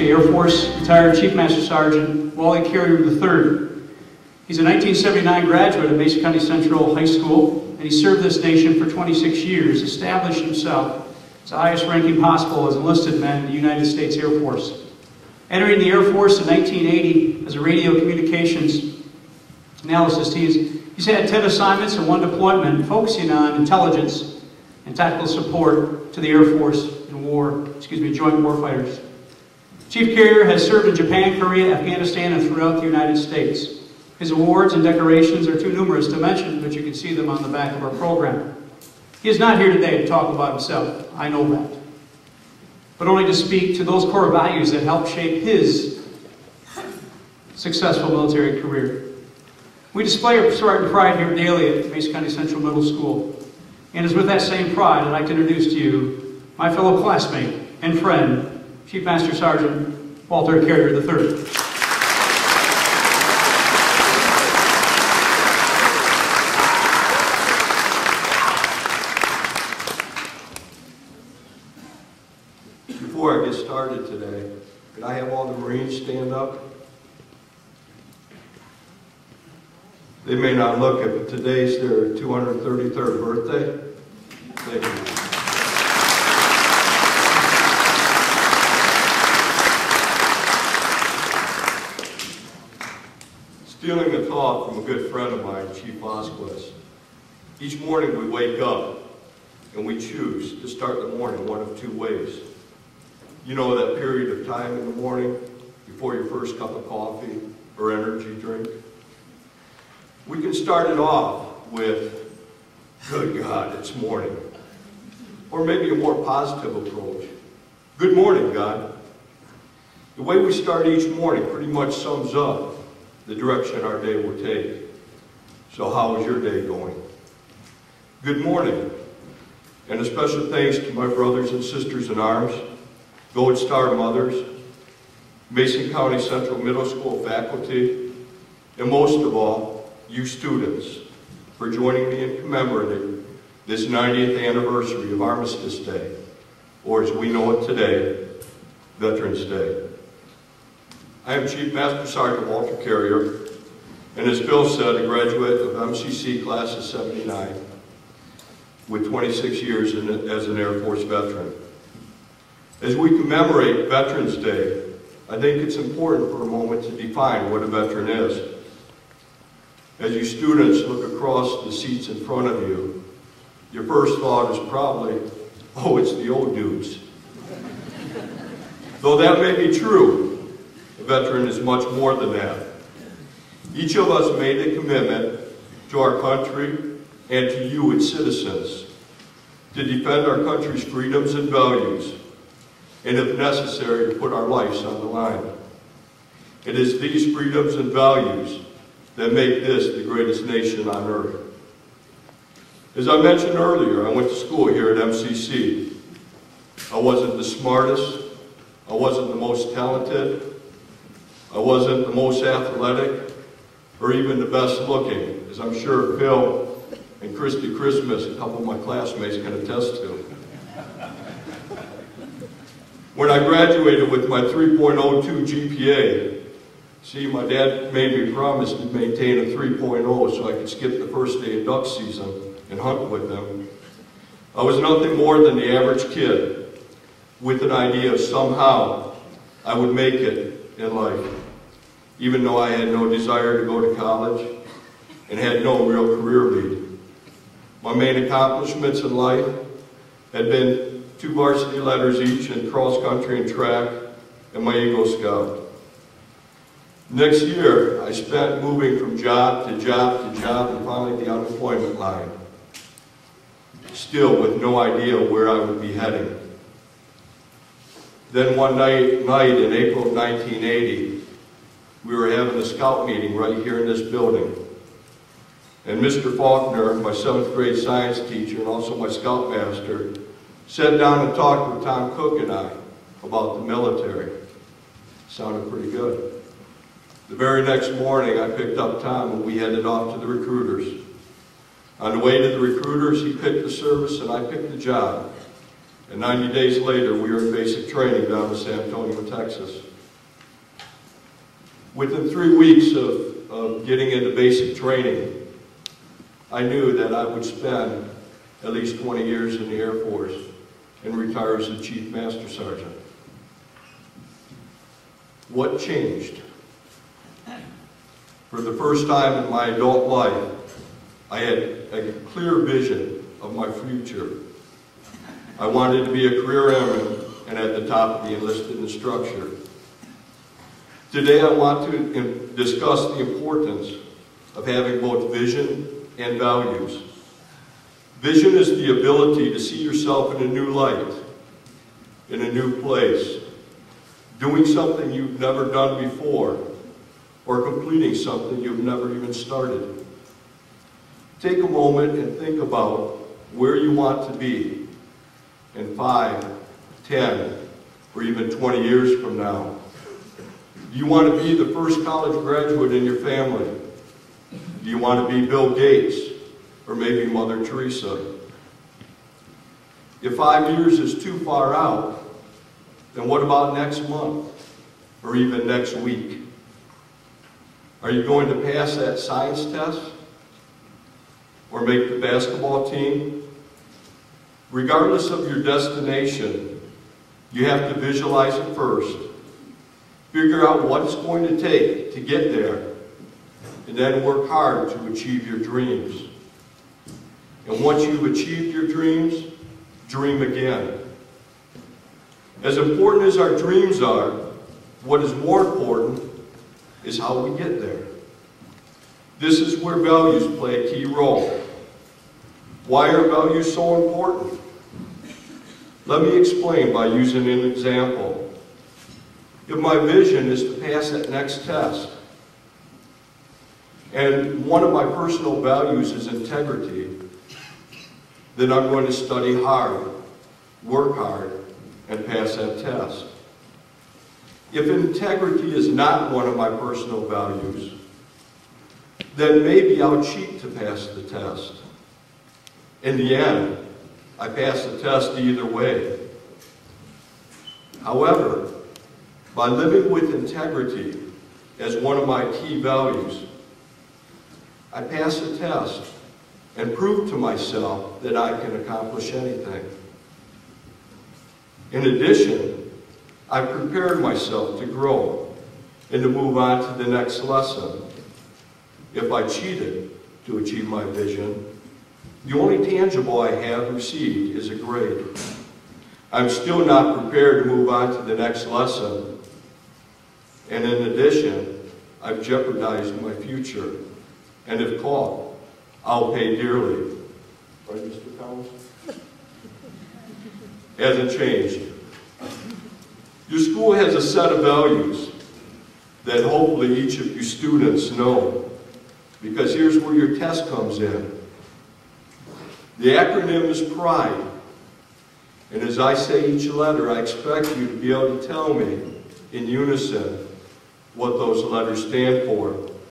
Appalachian Air Force, retired Chief Master Sergeant Walt Carrier III. He's a 1979 graduate of Mason County Central High School, and he served this nation for 26 years, established himself as the highest ranking possible as enlisted man in the United States Air Force. Entering the Air Force in 1980 as a radio communications analysis team, he's had 10 assignments and 1 deployment focusing on intelligence and tactical support to the Air Force and joint warfighters. Chief Carrier has served in Japan, Korea, Afghanistan, and throughout the United States. His awards and decorations are too numerous to mention, but you can see them on the back of our program. He is not here today to talk about himself, I know that, but only to speak to those core values that helped shape his successful military career. We display our pride here daily at Mason County Central Middle School, and it's with that same pride I'd like to introduce to you my fellow classmate and friend, Chief Master Sergeant Walt Carrier III. Before I get started today, can I have all the Marines stand up? They may not look it, but today's their 233rd birthday. Thank you. Stealing a thought from a good friend of mine, Chief Vasquez. Each morning we wake up and we choose to start the morning one of 2 ways. You know that period of time in the morning before your first cup of coffee or energy drink? We can start it off with, good God, it's morning. Or maybe a more positive approach. Good morning, God. The way we start each morning pretty much sums up the direction our day will take. So how is your day going? Good morning. And a special thanks to my brothers and sisters in arms, Gold Star mothers, Mason County Central Middle School faculty, and most of all, you students, for joining me in commemorating this 90th anniversary of Armistice Day, or as we know it today, Veterans Day. I am Chief Master Sergeant Walt Carrier, and as Bill said, a graduate of MCC Class of 79, with 26 years as an Air Force veteran. As we commemorate Veterans Day, I think it's important for a moment to define what a veteran is. As you students look across the seats in front of you, your first thought is probably, oh, it's the old dudes. Though that may be true, a veteran is much more than that. Each of us made a commitment to our country and to you, its citizens, to defend our country's freedoms and values, and if necessary, to put our lives on the line. It is these freedoms and values that make this the greatest nation on earth. As I mentioned earlier, I went to school here at MCC. I wasn't the smartest, I wasn't the most talented, I wasn't the most athletic, or even the best looking, as I'm sure Bill and Christy Christmas, a couple of my classmates, can attest to. When I graduated with my 3.02 GPA, see, my dad made me promise to maintain a 3.0 so I could skip the first day of duck season and hunt with them. I was nothing more than the average kid with an idea of somehow I would make it in life, even though I had no desire to go to college and had no real career lead. My main accomplishments in life had been 2 varsity letters each in cross country and track, and my Eagle Scout. Next year, I spent moving from job to job to job and finally the unemployment line, still with no idea where I would be heading. Then one night in April of 1980, we were having a scout meeting right here in this building. And Mr. Faulkner, my 7th grade science teacher and also my scoutmaster, sat down and talked with Tom Cook and I about the military. Sounded pretty good. The very next morning, I picked up Tom and we headed off to the recruiters. On the way to the recruiters, he picked the service and I picked the job. And 90 days later, we were in basic training down in San Antonio, Texas. Within 3 weeks of getting into basic training, I knew that I would spend at least 20 years in the Air Force and retire as a Chief Master Sergeant. What changed? For the first time in my adult life, I had a clear vision of my future. I wanted to be a career airman and at the top of the enlisted instructor. Today I want to discuss the importance of having both vision and values. Vision is the ability to see yourself in a new light, in a new place, doing something you've never done before, or completing something you've never even started. Take a moment and think about where you want to be in 5, 10, or even 20 years from now. Do you want to be the first college graduate in your family? Do you want to be Bill Gates or maybe Mother Teresa? If 5 years is too far out, then what about next month or even next week? Are you going to pass that science test or make the basketball team? Regardless of your destination, you have to visualize it first. Figure out what it's going to take to get there, and then work hard to achieve your dreams. And once you've achieved your dreams, dream again. As important as our dreams are, what is more important is how we get there. This is where values play a key role. Why are values so important? Let me explain by using an example. If my vision is to pass that next test, and one of my personal values is integrity, then I'm going to study hard, work hard, and pass that test. If integrity is not one of my personal values, then maybe I'll cheat to pass the test. In the end, I pass the test either way. However, by living with integrity as one of my key values, I pass the test and prove to myself that I can accomplish anything. In addition, I've prepared myself to grow and to move on to the next lesson. If I cheated to achieve my vision, the only tangible I have received is a grade. I'm still not prepared to move on to the next lesson. And in addition, I've jeopardized my future. And if caught, I'll pay dearly. Right, Mr. Collins? Hasn't changed. Your school has a set of values that hopefully each of you students know, because here's where your test comes in. The acronym is PRIDE, and as I say each letter, I expect you to be able to tell me in unison what those letters stand for.